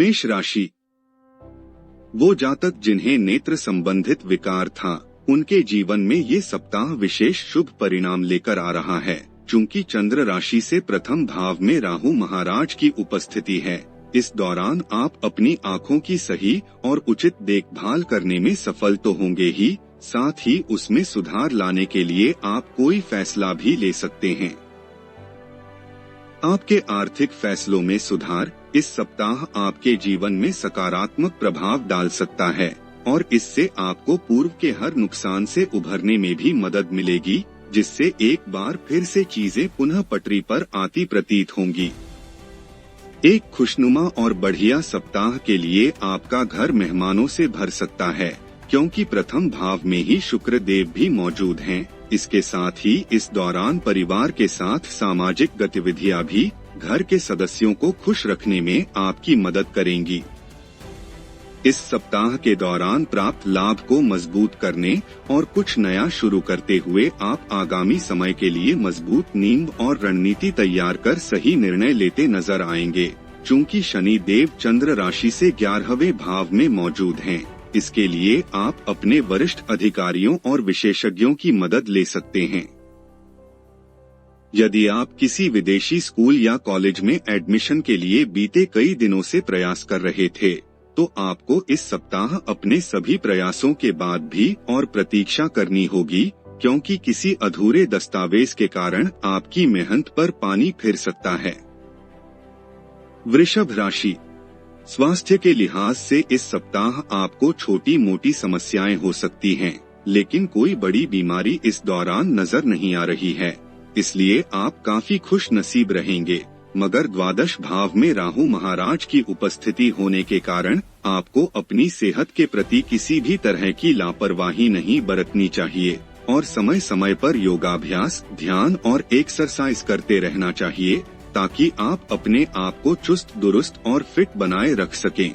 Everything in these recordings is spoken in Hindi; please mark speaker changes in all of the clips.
Speaker 1: मेष राशि। वो जातक जिन्हें नेत्र संबंधित विकार था, उनके जीवन में ये सप्ताह विशेष शुभ परिणाम लेकर आ रहा है। चूंकि चंद्र राशि से प्रथम भाव में राहु महाराज की उपस्थिति है, इस दौरान आप अपनी आँखों की सही और उचित देखभाल करने में सफल तो होंगे ही, साथ ही उसमें सुधार लाने के लिए आप कोई फैसला भी ले सकते हैं। आपके आर्थिक फैसलों में सुधार इस सप्ताह आपके जीवन में सकारात्मक प्रभाव डाल सकता है और इससे आपको पूर्व के हर नुकसान से उभरने में भी मदद मिलेगी, जिससे एक बार फिर से चीजें पुनः पटरी पर आती प्रतीत होंगी। एक खुशनुमा और बढ़िया सप्ताह के लिए आपका घर मेहमानों से भर सकता है, क्योंकि प्रथम भाव में ही शुक्र देव भी मौजूद हैं। इसके साथ ही इस दौरान परिवार के साथ सामाजिक गतिविधियां भी घर के सदस्यों को खुश रखने में आपकी मदद करेंगी। इस सप्ताह के दौरान प्राप्त लाभ को मजबूत करने और कुछ नया शुरू करते हुए आप आगामी समय के लिए मजबूत नींव और रणनीति तैयार कर सही निर्णय लेते नजर आएंगे। चूंकि शनि देव चंद्र राशि से 11वें भाव में मौजूद हैं, इसके लिए आप अपने वरिष्ठ अधिकारियों और विशेषज्ञों की मदद ले सकते हैं। यदि आप किसी विदेशी स्कूल या कॉलेज में एडमिशन के लिए बीते कई दिनों से प्रयास कर रहे थे, तो आपको इस सप्ताह अपने सभी प्रयासों के बाद भी और प्रतीक्षा करनी होगी, क्योंकि किसी अधूरे दस्तावेज के कारण आपकी मेहनत पर पानी फिर सकता है। वृषभ राशि। स्वास्थ्य के लिहाज से इस सप्ताह आपको छोटी मोटी समस्याएं हो सकती हैं, लेकिन कोई बड़ी बीमारी इस दौरान नजर नहीं आ रही है, इसलिए आप काफी खुश नसीब रहेंगे। मगर द्वादश भाव में राहु महाराज की उपस्थिति होने के कारण आपको अपनी सेहत के प्रति किसी भी तरह की लापरवाही नहीं बरतनी चाहिए और समय समय पर योगाभ्यास, ध्यान और एक्सरसाइज करते रहना चाहिए, ताकि आप अपने आप को चुस्त दुरुस्त और फिट बनाए रख सकें।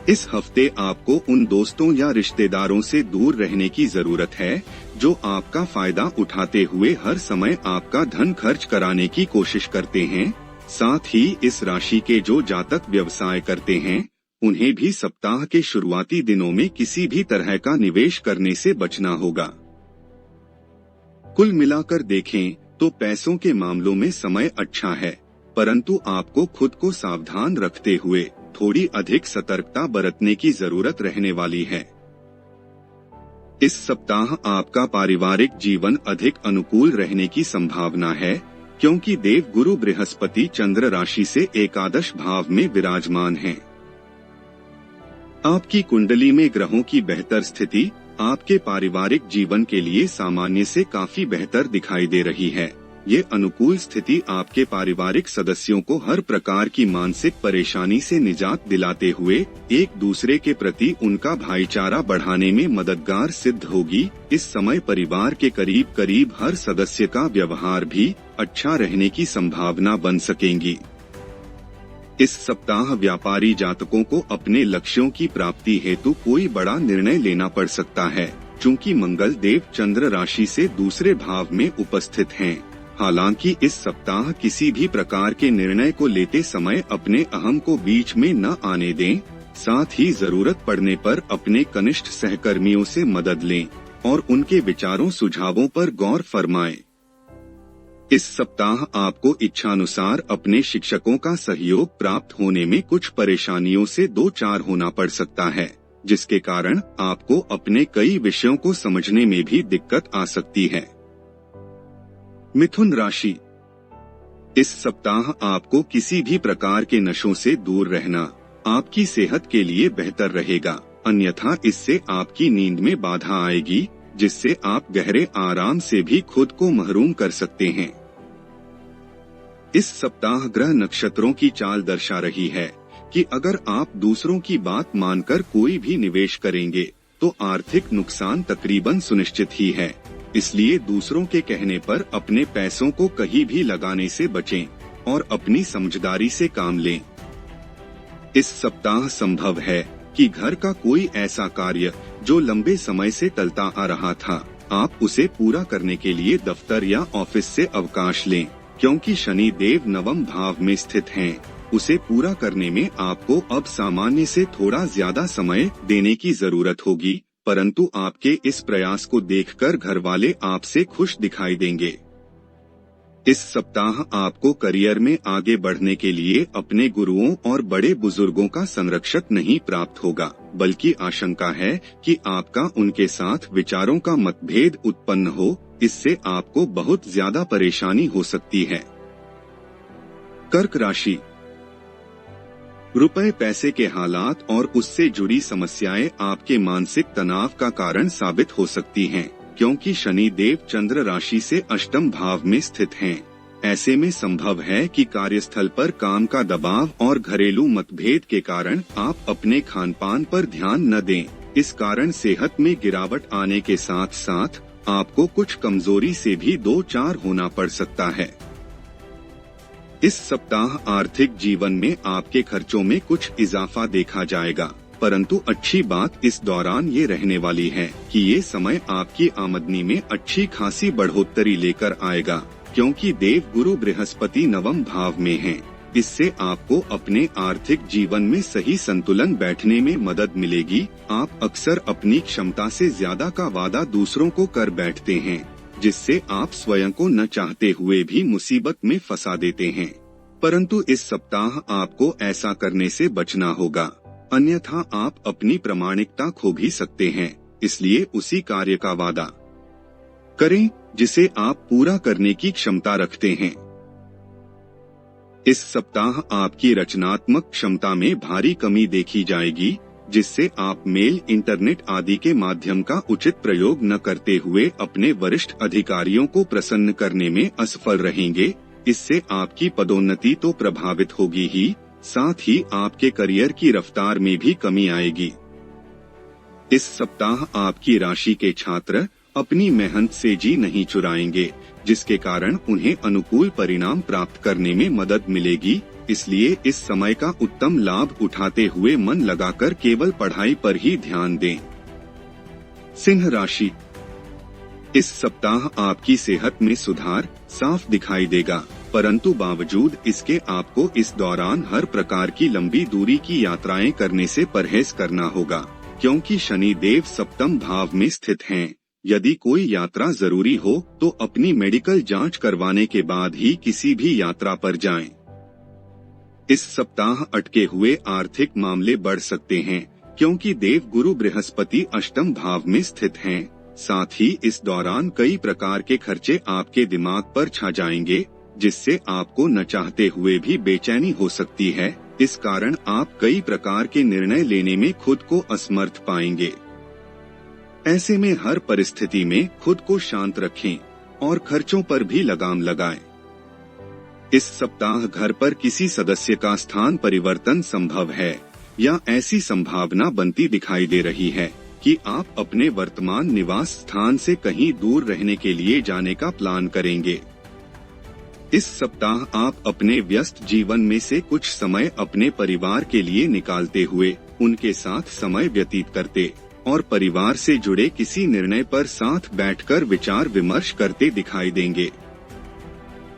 Speaker 1: इस हफ्ते आपको उन दोस्तों या रिश्तेदारों से दूर रहने की जरूरत है जो आपका फायदा उठाते हुए हर समय आपका धन खर्च कराने की कोशिश करते हैं। साथ ही इस राशि के जो जातक व्यवसाय करते हैं, उन्हें भी सप्ताह के शुरुआती दिनों में किसी भी तरह का निवेश करने से बचना होगा। कुल मिलाकर देखें तो पैसों के मामलों में समय अच्छा है, परंतु आपको खुद को सावधान रखते हुए थोड़ी अधिक सतर्कता बरतने की जरूरत रहने वाली है। इस सप्ताह आपका पारिवारिक जीवन अधिक अनुकूल रहने की संभावना है, क्योंकि देव गुरु बृहस्पति चंद्र राशि से एकादश भाव में विराजमान हैं। आपकी कुंडली में ग्रहों की बेहतर स्थिति आपके पारिवारिक जीवन के लिए सामान्य से काफी बेहतर दिखाई दे रही है। ये अनुकूल स्थिति आपके पारिवारिक सदस्यों को हर प्रकार की मानसिक परेशानी से निजात दिलाते हुए एक दूसरे के प्रति उनका भाईचारा बढ़ाने में मददगार सिद्ध होगी। इस समय परिवार के करीब करीब हर सदस्य का व्यवहार भी अच्छा रहने की संभावना बन सकेंगी। इस सप्ताह व्यापारी जातकों को अपने लक्ष्यों की प्राप्ति हेतु कोई बड़ा निर्णय लेना पड़ सकता है, चूंकि मंगल देव चंद्र राशि से दूसरे भाव में उपस्थित हैं। हालांकि इस सप्ताह किसी भी प्रकार के निर्णय को लेते समय अपने अहम को बीच में न आने दें। साथ ही जरूरत पड़ने पर अपने कनिष्ठ सहकर्मियों से मदद लें और उनके विचारों सुझावों पर गौर फरमाएं। इस सप्ताह आपको इच्छानुसार अपने शिक्षकों का सहयोग प्राप्त होने में कुछ परेशानियों से दो चार होना पड़ सकता है, जिसके कारण आपको अपने कई विषयों को समझने में भी दिक्कत आ सकती है। मिथुन राशि। इस सप्ताह आपको किसी भी प्रकार के नशों से दूर रहना आपकी सेहत के लिए बेहतर रहेगा, अन्यथा इससे आपकी नींद में बाधा आएगी, जिससे आप गहरे आराम से भी खुद को महरूम कर सकते हैं। इस सप्ताह ग्रह नक्षत्रों की चाल दर्शा रही है कि अगर आप दूसरों की बात मानकर कोई भी निवेश करेंगे तो आर्थिक नुकसान तकरीबन सुनिश्चित ही है। इसलिए दूसरों के कहने पर अपने पैसों को कहीं भी लगाने से बचें और अपनी समझदारी से काम लें। इस सप्ताह संभव है कि घर का कोई ऐसा कार्य जो लंबे समय से टलता आ रहा था, आप उसे पूरा करने के लिए दफ्तर या ऑफिस से अवकाश लें, क्योंकि शनि देव नवम भाव में स्थित हैं उसे पूरा करने में आपको अब सामान्य से थोड़ा ज्यादा समय देने की जरूरत होगी, परंतु आपके इस प्रयास को देखकर घरवाले आपसे खुश दिखाई देंगे। इस सप्ताह आपको करियर में आगे बढ़ने के लिए अपने गुरुओं और बड़े बुजुर्गों का संरक्षक नहीं प्राप्त होगा, बल्कि आशंका है कि आपका उनके साथ विचारों का मतभेद उत्पन्न हो। इससे आपको बहुत ज्यादा परेशानी हो सकती है। कर्क राशि, रुपए पैसे के हालात और उससे जुड़ी समस्याएं आपके मानसिक तनाव का कारण साबित हो सकती हैं, क्योंकि शनि देव चंद्र राशि से अष्टम भाव में स्थित हैं। ऐसे में संभव है कि कार्यस्थल पर काम का दबाव और घरेलू मतभेद के कारण आप अपने खान पान पर ध्यान न दें। इस कारण सेहत में गिरावट आने के साथ साथ आपको कुछ कमजोरी से भी दो चार होना पड़ सकता है। इस सप्ताह आर्थिक जीवन में आपके खर्चों में कुछ इजाफा देखा जाएगा, परंतु अच्छी बात इस दौरान ये रहने वाली है कि ये समय आपकी आमदनी में अच्छी खासी बढ़ोतरी लेकर आएगा, क्योंकि देव गुरु बृहस्पति नवम भाव में हैं। इससे आपको अपने आर्थिक जीवन में सही संतुलन बैठने में मदद मिलेगी। आप अक्सर अपनी क्षमता से ज्यादा का वादा दूसरों को कर बैठते हैं, जिससे आप स्वयं को न चाहते हुए भी मुसीबत में फंसा देते हैं, परंतु इस सप्ताह आपको ऐसा करने से बचना होगा, अन्यथा आप अपनी प्रामाणिकता खो भी सकते हैं। इसलिए उसी कार्य का वादा करें जिसे आप पूरा करने की क्षमता रखते हैं। इस सप्ताह आपकी रचनात्मक क्षमता में भारी कमी देखी जाएगी, जिससे आप मेल, इंटरनेट आदि के माध्यम का उचित प्रयोग न करते हुए अपने वरिष्ठ अधिकारियों को प्रसन्न करने में असफल रहेंगे। इससे आपकी पदोन्नति तो प्रभावित होगी ही, साथ ही आपके करियर की रफ्तार में भी कमी आएगी। इस सप्ताह आपकी राशि के छात्र अपनी मेहनत से जी नहीं चुराएंगे, जिसके कारण उन्हें अनुकूल परिणाम प्राप्त करने में मदद मिलेगी। इसलिए इस समय का उत्तम लाभ उठाते हुए मन लगाकर केवल पढ़ाई पर ही ध्यान दें। सिंह राशि, इस सप्ताह आपकी सेहत में सुधार साफ दिखाई देगा, परंतु बावजूद इसके आपको इस दौरान हर प्रकार की लंबी दूरी की यात्राएं करने से परहेज करना होगा, क्योंकि शनि देव सप्तम भाव में स्थित हैं। यदि कोई यात्रा जरूरी हो तो अपनी मेडिकल जांच करवाने के बाद ही किसी भी यात्रा पर जाएं। इस सप्ताह अटके हुए आर्थिक मामले बढ़ सकते हैं, क्योंकि देव गुरु बृहस्पति अष्टम भाव में स्थित हैं। साथ ही इस दौरान कई प्रकार के खर्चे आपके दिमाग पर छा जाएंगे, जिससे आपको न चाहते हुए भी बेचैनी हो सकती है। इस कारण आप कई प्रकार के निर्णय लेने में खुद को असमर्थ पाएंगे। ऐसे में हर परिस्थिति में खुद को शांत रखें और खर्चों पर भी लगाम लगाएं। इस सप्ताह घर पर किसी सदस्य का स्थान परिवर्तन संभव है या ऐसी संभावना बनती दिखाई दे रही है कि आप अपने वर्तमान निवास स्थान से कहीं दूर रहने के लिए जाने का प्लान करेंगे। इस सप्ताह आप अपने व्यस्त जीवन में से कुछ समय अपने परिवार के लिए निकालते हुए उनके साथ समय व्यतीत करते और परिवार से जुड़े किसी निर्णय पर साथ बैठकर विचार विमर्श करते दिखाई देंगे।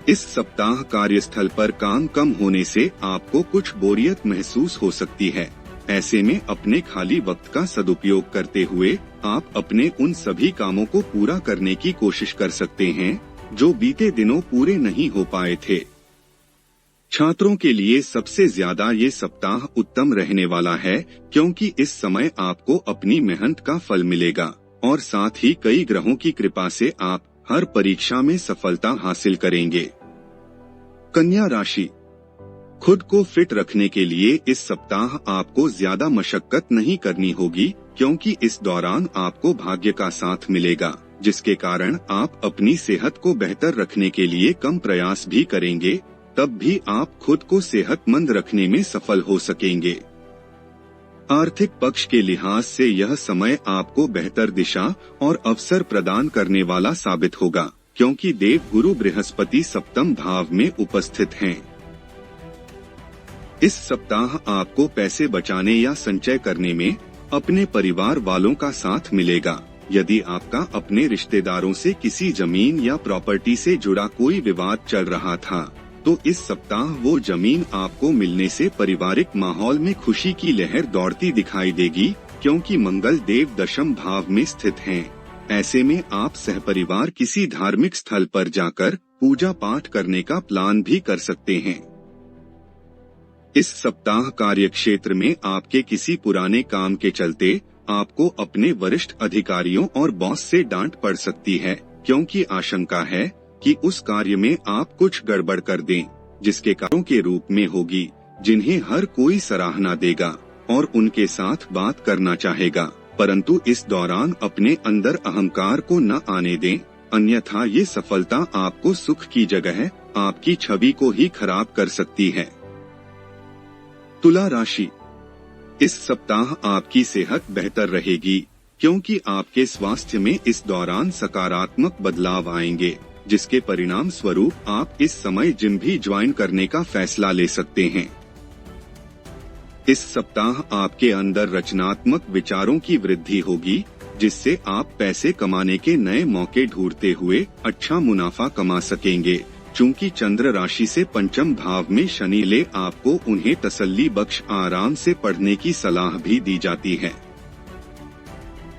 Speaker 1: इस सप्ताह कार्यस्थल पर काम कम होने से आपको कुछ बोरियत महसूस हो सकती है। ऐसे में अपने खाली वक्त का सदुपयोग करते हुए आप अपने उन सभी कामों को पूरा करने की कोशिश कर सकते हैं जो बीते दिनों पूरे नहीं हो पाए थे। छात्रों के लिए सबसे ज्यादा ये सप्ताह उत्तम रहने वाला है, क्योंकि इस समय आपको अपनी मेहनत का फल मिलेगा और साथ ही कई ग्रहों की कृपा से आप हर परीक्षा में सफलता हासिल करेंगे। कन्या राशि, खुद को फिट रखने के लिए इस सप्ताह आपको ज्यादा मशक्कत नहीं करनी होगी, क्योंकि इस दौरान आपको भाग्य का साथ मिलेगा, जिसके कारण आप अपनी सेहत को बेहतर रखने के लिए कम प्रयास भी करेंगे, तब भी आप खुद को सेहतमंद रखने में सफल हो सकेंगे। आर्थिक पक्ष के लिहाज से यह समय आपको बेहतर दिशा और अवसर प्रदान करने वाला साबित होगा, क्योंकि देव गुरु बृहस्पति सप्तम भाव में उपस्थित हैं। इस सप्ताह आपको पैसे बचाने या संचय करने में अपने परिवार वालों का साथ मिलेगा। यदि आपका अपने रिश्तेदारों से किसी जमीन या प्रॉपर्टी से जुड़ा कोई विवाद चल रहा था, तो इस सप्ताह वो जमीन आपको मिलने से पारिवारिक माहौल में खुशी की लहर दौड़ती दिखाई देगी, क्योंकि मंगल देव दशम भाव में स्थित हैं। ऐसे में आप सहपरिवार किसी धार्मिक स्थल पर जाकर पूजा पाठ करने का प्लान भी कर सकते हैं। इस सप्ताह कार्यक्षेत्र में आपके किसी पुराने काम के चलते आपको अपने वरिष्ठ अधिकारियों और बॉस से डांट पड़ सकती है, क्योंकि आशंका है कि उस कार्य में आप कुछ गड़बड़ कर दें, जिसके कारणों के रूप में होगी, जिन्हें हर कोई सराहना देगा और उनके साथ बात करना चाहेगा, परंतु इस दौरान अपने अंदर अहंकार को न आने दें, अन्यथा ये सफलता आपको सुख की जगह आपकी छवि को ही खराब कर सकती है। तुला राशि, इस सप्ताह आपकी सेहत बेहतर रहेगी, क्योंकि आपके स्वास्थ्य में इस दौरान सकारात्मक बदलाव आएंगे, जिसके परिणाम स्वरूप आप इस समय जिम भी ज्वाइन करने का फैसला ले सकते हैं। इस सप्ताह आपके अंदर रचनात्मक विचारों की वृद्धि होगी, जिससे आप पैसे कमाने के नए मौके ढूंढते हुए अच्छा मुनाफा कमा सकेंगे। चूंकि चंद्र राशि से पंचम भाव में शनि ले आपको उन्हें तसल्ली बख्श आराम से पढ़ने की सलाह भी दी जाती है।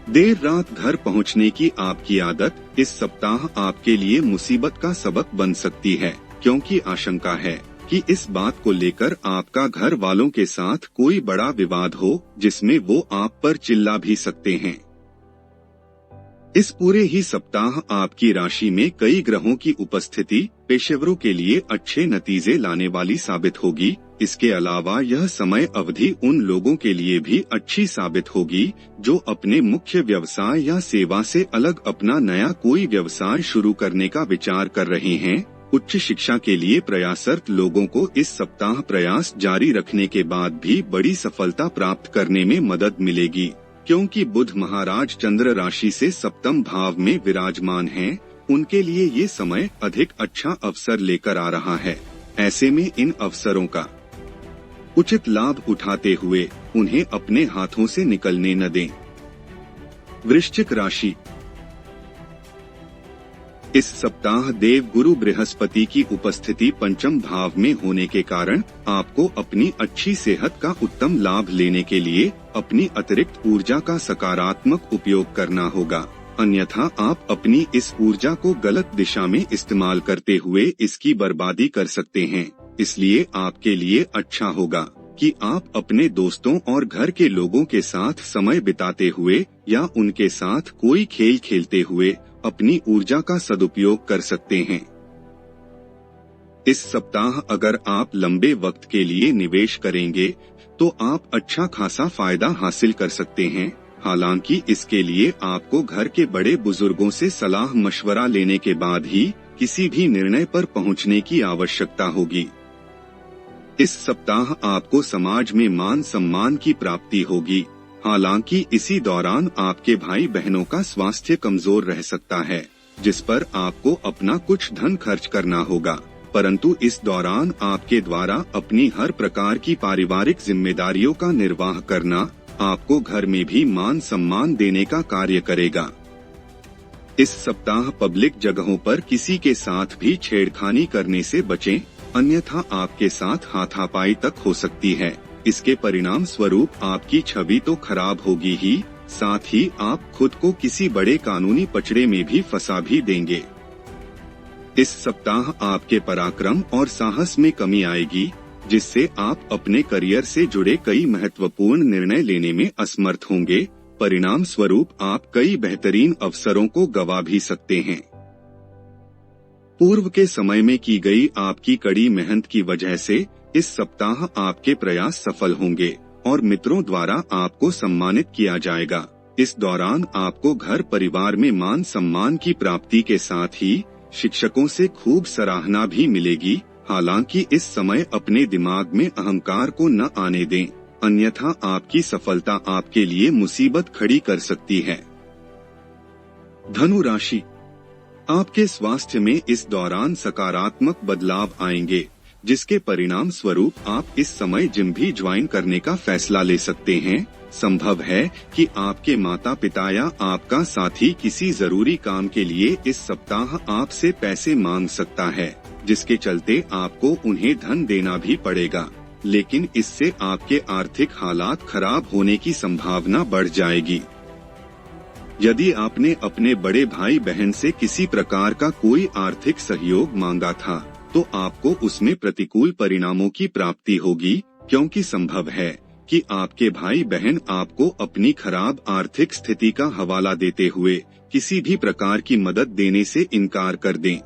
Speaker 1: देर रात घर पहुंचने की आपकी आदत इस सप्ताह आपके लिए मुसीबत का सबक बन सकती है, क्योंकि आशंका है कि इस बात को लेकर आपका घर वालों के साथ कोई बड़ा विवाद हो, जिसमें वो आप पर चिल्ला भी सकते हैं। इस पूरे ही सप्ताह आपकी राशि में कई ग्रहों की उपस्थिति पेशेवरों के लिए अच्छे नतीजे लाने वाली साबित होगी। इसके अलावा यह समय अवधि उन लोगों के लिए भी अच्छी साबित होगी जो अपने मुख्य व्यवसाय या सेवा से अलग अपना नया कोई व्यवसाय शुरू करने का विचार कर रहे हैं। उच्च शिक्षा के लिए प्रयासरत लोगों को इस सप्ताह प्रयास जारी रखने के बाद भी बड़ी सफलता प्राप्त करने में मदद मिलेगी, क्योंकि बुध महाराज चंद्र राशि से सप्तम भाव में विराजमान हैं। उनके लिए ये समय अधिक अच्छा अवसर लेकर आ रहा है। ऐसे में इन अवसरों का उचित लाभ उठाते हुए उन्हें अपने हाथों से निकलने न दें। वृश्चिक राशि, इस सप्ताह देव गुरु बृहस्पति की उपस्थिति पंचम भाव में होने के कारण आपको अपनी अच्छी सेहत का उत्तम लाभ लेने के लिए अपनी अतिरिक्त ऊर्जा का सकारात्मक उपयोग करना होगा, अन्यथा आप अपनी इस ऊर्जा को गलत दिशा में इस्तेमाल करते हुए इसकी बर्बादी कर सकते हैं। इसलिए आपके लिए अच्छा होगा कि आप अपने दोस्तों और घर के लोगों के साथ समय बिताते हुए या उनके साथ कोई खेल खेलते हुए अपनी ऊर्जा का सदुपयोग कर सकते हैं। इस सप्ताह अगर आप लंबे वक्त के लिए निवेश करेंगे तो आप अच्छा खासा फायदा हासिल कर सकते हैं। हालांकि इसके लिए आपको घर के बड़े बुजुर्गों से सलाह मशवरा लेने के बाद ही किसी भी निर्णय पर पहुंचने की आवश्यकता होगी। इस सप्ताह आपको समाज में मान सम्मान की प्राप्ति होगी। हालांकि इसी दौरान आपके भाई बहनों का स्वास्थ्य कमजोर रह सकता है, जिस पर आपको अपना कुछ धन खर्च करना होगा, परंतु इस दौरान आपके द्वारा अपनी हर प्रकार की पारिवारिक जिम्मेदारियों का निर्वाह करना आपको घर में भी मान सम्मान देने का कार्य करेगा। इस सप्ताह पब्लिक जगहों पर किसी के साथ भी छेड़खानी करने से बचें, अन्यथा आपके साथ हाथापाई तक हो सकती है। इसके परिणाम स्वरूप आपकी छवि तो खराब होगी ही, साथ ही आप खुद को किसी बड़े कानूनी पचड़े में भी फंसा भी देंगे। इस सप्ताह आपके पराक्रम और साहस में कमी आएगी, जिससे आप अपने करियर से जुड़े कई महत्वपूर्ण निर्णय लेने में असमर्थ होंगे। परिणाम स्वरूप आप कई बेहतरीन अवसरों को गंवा भी सकते हैं। पूर्व के समय में की गई आपकी कड़ी मेहनत की वजह से इस सप्ताह आपके प्रयास सफल होंगे और मित्रों द्वारा आपको सम्मानित किया जाएगा। इस दौरान आपको घर परिवार में मान सम्मान की प्राप्ति के साथ ही शिक्षकों से खूब सराहना भी मिलेगी। हालांकि इस समय अपने दिमाग में अहंकार को न आने दें, अन्यथा आपकी सफलता आपके लिए मुसीबत खड़ी कर सकती है। धनु राशि, आपके स्वास्थ्य में इस दौरान सकारात्मक बदलाव आएंगे, जिसके परिणाम स्वरूप आप इस समय जिम भी ज्वाइन करने का फैसला ले सकते हैं। संभव है कि आपके माता पिता या आपका साथी किसी जरूरी काम के लिए इस सप्ताह आपसे पैसे मांग सकता है, जिसके चलते आपको उन्हें धन देना भी पड़ेगा, लेकिन इससे आपके आर्थिक हालात खराब होने की संभावना बढ़ जाएगी। यदि आपने अपने बड़े भाई बहन से किसी प्रकार का कोई आर्थिक सहयोग मांगा था, तो आपको उसमें प्रतिकूल परिणामों की प्राप्ति होगी, क्योंकि संभव है कि आपके भाई बहन आपको अपनी खराब आर्थिक स्थिति का हवाला देते हुए किसी भी प्रकार की मदद देने से इनकार कर दें।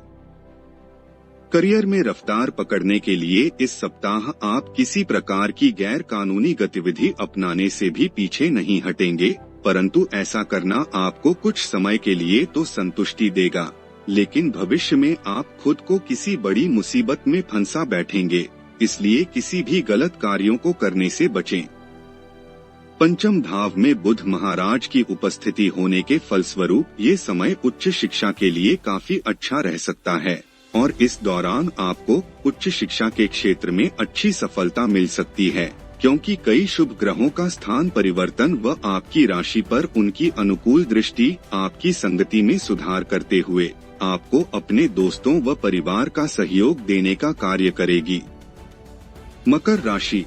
Speaker 1: करियर में रफ्तार पकड़ने के लिए इस सप्ताह आप किसी प्रकार की गैर कानूनी गतिविधि अपनाने से भी पीछे नहीं हटेंगे, परंतु ऐसा करना आपको कुछ समय के लिए तो संतुष्टि देगा, लेकिन भविष्य में आप खुद को किसी बड़ी मुसीबत में फंसा बैठेंगे, इसलिए किसी भी गलत कार्यों को करने से बचें। पंचम भाव में बुध महाराज की उपस्थिति होने के फलस्वरूप ये समय उच्च शिक्षा के लिए काफी अच्छा रह सकता है और इस दौरान आपको उच्च शिक्षा के क्षेत्र में अच्छी सफलता मिल सकती है, क्योंकि कई शुभ ग्रहों का स्थान परिवर्तन व आपकी राशि पर उनकी अनुकूल दृष्टि आपकी संगति में सुधार करते हुए आपको अपने दोस्तों व परिवार का सहयोग देने का कार्य करेगी। मकर राशि,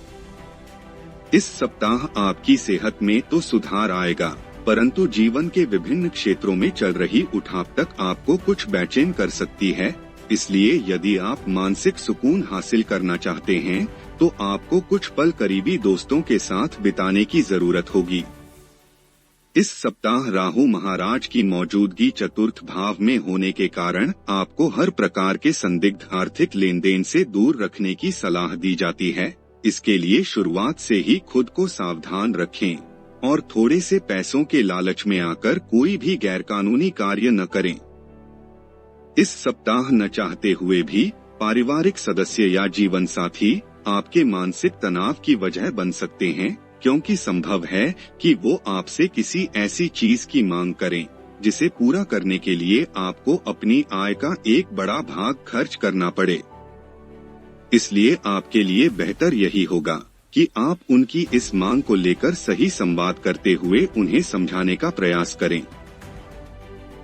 Speaker 1: इस सप्ताह आपकी सेहत में तो सुधार आएगा, परंतु जीवन के विभिन्न क्षेत्रों में चल रही उठापटक आपको कुछ बेचैन कर सकती है। इसलिए यदि आप मानसिक सुकून हासिल करना चाहते हैं, तो आपको कुछ पल करीबी दोस्तों के साथ बिताने की जरूरत होगी। इस सप्ताह राहु महाराज की मौजूदगी चतुर्थ भाव में होने के कारण आपको हर प्रकार के संदिग्ध आर्थिक लेन देन से दूर रखने की सलाह दी जाती है। इसके लिए शुरुआत से ही खुद को सावधान रखें और थोड़े से पैसों के लालच में आकर कोई भी गैरकानूनी कार्य न करें। इस सप्ताह न चाहते हुए भी पारिवारिक सदस्य या जीवन साथी आपके मानसिक तनाव की वजह बन सकते हैं, क्योंकि संभव है कि वो आपसे किसी ऐसी चीज की मांग करें जिसे पूरा करने के लिए आपको अपनी आय का एक बड़ा भाग खर्च करना पड़े। इसलिए आपके लिए बेहतर यही होगा कि आप उनकी इस मांग को लेकर सही संवाद करते हुए उन्हें समझाने का प्रयास करें।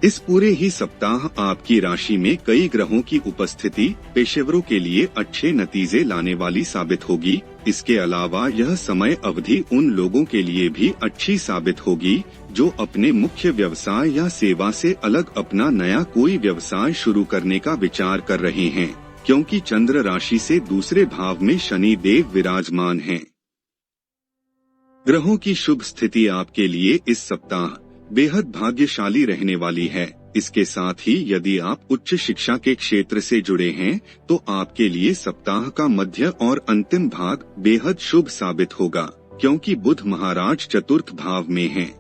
Speaker 1: इस पूरे ही सप्ताह आपकी राशि में कई ग्रहों की उपस्थिति पेशेवरों के लिए अच्छे नतीजे लाने वाली साबित होगी। इसके अलावा यह समय अवधि उन लोगों के लिए भी अच्छी साबित होगी जो अपने मुख्य व्यवसाय या सेवा से अलग अपना नया कोई व्यवसाय शुरू करने का विचार कर रहे हैं, क्योंकि चंद्र राशि से दूसरे भाव में शनि देव विराजमान हैं। ग्रहों की शुभ स्थिति आपके लिए इस सप्ताह बेहद भाग्यशाली रहने वाली है। इसके साथ ही यदि आप उच्च शिक्षा के क्षेत्र से जुड़े हैं, तो आपके लिए सप्ताह का मध्य और अंतिम भाग बेहद शुभ साबित होगा, क्योंकि बुध महाराज चतुर्थ भाव में हैं।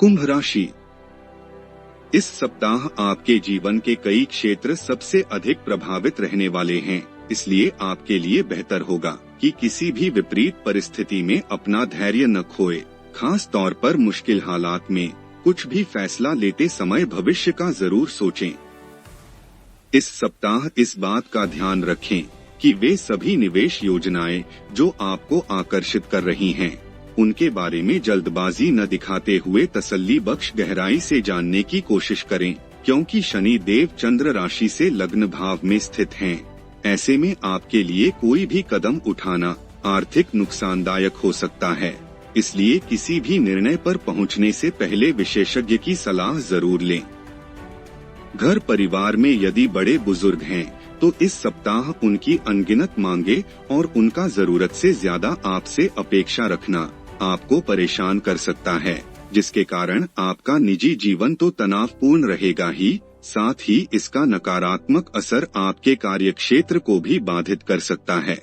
Speaker 1: कुंभ राशि, इस सप्ताह आपके जीवन के कई क्षेत्र सबसे अधिक प्रभावित रहने वाले हैं। इसलिए आपके लिए बेहतर होगा कि किसी भी विपरीत परिस्थिति में अपना धैर्य न खोए। खास तौर पर मुश्किल हालात में कुछ भी फैसला लेते समय भविष्य का जरूर सोचें। इस सप्ताह इस बात का ध्यान रखें कि वे सभी निवेश योजनाएं जो आपको आकर्षित कर रही हैं, उनके बारे में जल्दबाजी न दिखाते हुए तसल्ली बख्श गहराई से जानने की कोशिश करें, क्योंकि शनि देव चंद्र राशि से लग्न भाव में स्थित हैं। ऐसे में आपके लिए कोई भी कदम उठाना आर्थिक नुकसानदायक हो सकता है। इसलिए किसी भी निर्णय पर पहुंचने से पहले विशेषज्ञ की सलाह जरूर लें। घर परिवार में यदि बड़े बुजुर्ग हैं, तो इस सप्ताह उनकी अनगिनत मांगे और उनका जरूरत से ज्यादा आपसे अपेक्षा रखना आपको परेशान कर सकता है, जिसके कारण आपका निजी जीवन तो तनावपूर्ण रहेगा ही, साथ ही इसका नकारात्मक असर आपके कार्यक्षेत्र को भी बाधित कर सकता है।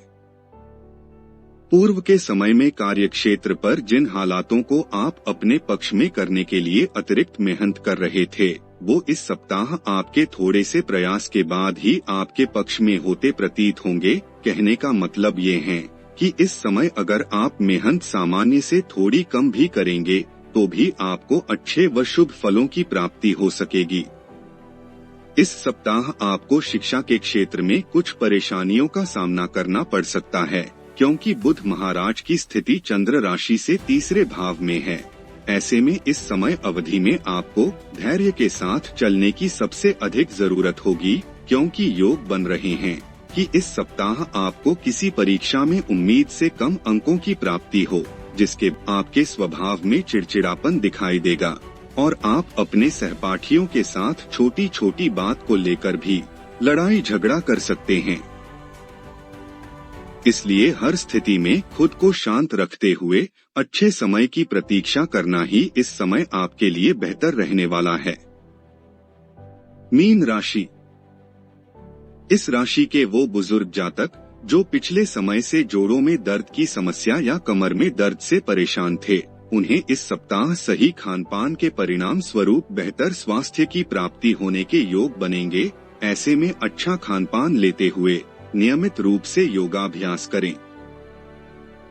Speaker 1: पूर्व के समय में कार्यक्षेत्र पर जिन हालातों को आप अपने पक्ष में करने के लिए अतिरिक्त मेहनत कर रहे थे, वो इस सप्ताह आपके थोड़े से प्रयास के बाद ही आपके पक्ष में होते प्रतीत होंगे। कहने का मतलब ये है कि इस समय अगर आप मेहनत सामान्य से थोड़ी कम भी करेंगे, तो भी आपको अच्छे व शुभ फलों की प्राप्ति हो सकेगी। इस सप्ताह आपको शिक्षा के क्षेत्र में कुछ परेशानियों का सामना करना पड़ सकता है, क्योंकि बुध महाराज की स्थिति चंद्र राशि से तीसरे भाव में है। ऐसे में इस समय अवधि में आपको धैर्य के साथ चलने की सबसे अधिक जरूरत होगी, क्योंकि योग बन रहे हैं कि इस सप्ताह आपको किसी परीक्षा में उम्मीद से कम अंकों की प्राप्ति हो, जिसके आपके स्वभाव में चिड़चिड़ापन दिखाई देगा और आप अपने सहपाठियों के साथ छोटी छोटी बात को लेकर भी लड़ाई झगड़ा कर सकते हैं। इसलिए हर स्थिति में खुद को शांत रखते हुए अच्छे समय की प्रतीक्षा करना ही इस समय आपके लिए बेहतर रहने वाला है। मीन राशि। इस राशि के वो बुजुर्ग जातक जो पिछले समय से जोड़ों में दर्द की समस्या या कमर में दर्द से परेशान थे, उन्हें इस सप्ताह सही खानपान के परिणाम स्वरूप बेहतर स्वास्थ्य की प्राप्ति होने के योग बनेंगे। ऐसे में अच्छा खानपान लेते हुए नियमित रूप से योगाभ्यास करें।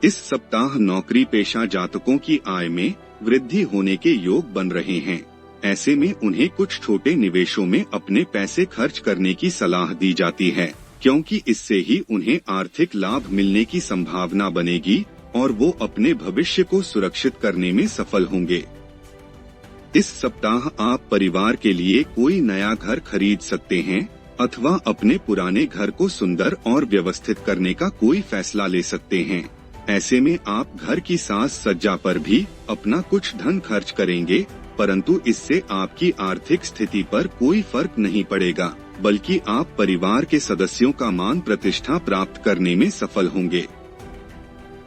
Speaker 1: इस सप्ताह नौकरी पेशा जातकों की आय में वृद्धि होने के योग बन रहे हैं। ऐसे में उन्हें कुछ छोटे निवेशों में अपने पैसे खर्च करने की सलाह दी जाती है, क्योंकि इससे ही उन्हें आर्थिक लाभ मिलने की संभावना बनेगी और वो अपने भविष्य को सुरक्षित करने में सफल होंगे। इस सप्ताह आप परिवार के लिए कोई नया घर खरीद सकते हैं अथवा अपने पुराने घर को सुंदर और व्यवस्थित करने का कोई फैसला ले सकते हैं। ऐसे में आप घर की साज सज्जा पर भी अपना कुछ धन खर्च करेंगे, परंतु इससे आपकी आर्थिक स्थिति पर कोई फर्क नहीं पड़ेगा, बल्कि आप परिवार के सदस्यों का मान प्रतिष्ठा प्राप्त करने में सफल होंगे।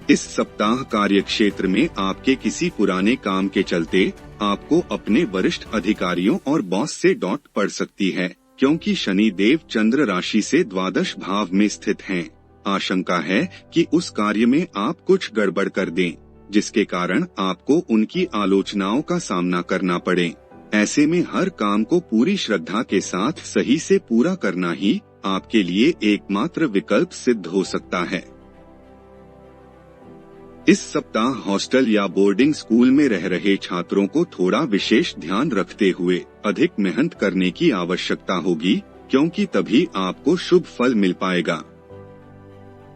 Speaker 1: इस सप्ताह कार्यक्षेत्र में आपके किसी पुराने काम के चलते आपको अपने वरिष्ठ अधिकारियों और बॉस से डांट पड़ सकती है, क्योंकि शनि देव चंद्र राशि से द्वादश भाव में स्थित हैं। आशंका है कि उस कार्य में आप कुछ गड़बड़ कर दें, जिसके कारण आपको उनकी आलोचनाओं का सामना करना पड़े। ऐसे में हर काम को पूरी श्रद्धा के साथ सही से पूरा करना ही आपके लिए एकमात्र विकल्प सिद्ध हो सकता है। इस सप्ताह हॉस्टल या बोर्डिंग स्कूल में रह रहे छात्रों को थोड़ा विशेष ध्यान रखते हुए अधिक मेहनत करने की आवश्यकता होगी, क्योंकि तभी आपको शुभ फल मिल पाएगा।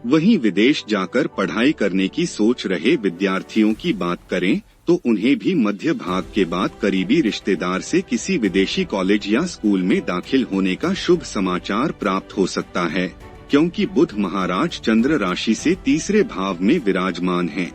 Speaker 1: वहीं विदेश जाकर पढ़ाई करने की सोच रहे विद्यार्थियों की बात करें तो उन्हें भी मध्य भाग के बाद करीबी रिश्तेदार से किसी विदेशी कॉलेज या स्कूल में दाखिल होने का शुभ समाचार प्राप्त हो सकता है, क्योंकि बुध महाराज चंद्र राशि से तीसरे भाव में विराजमान हैं।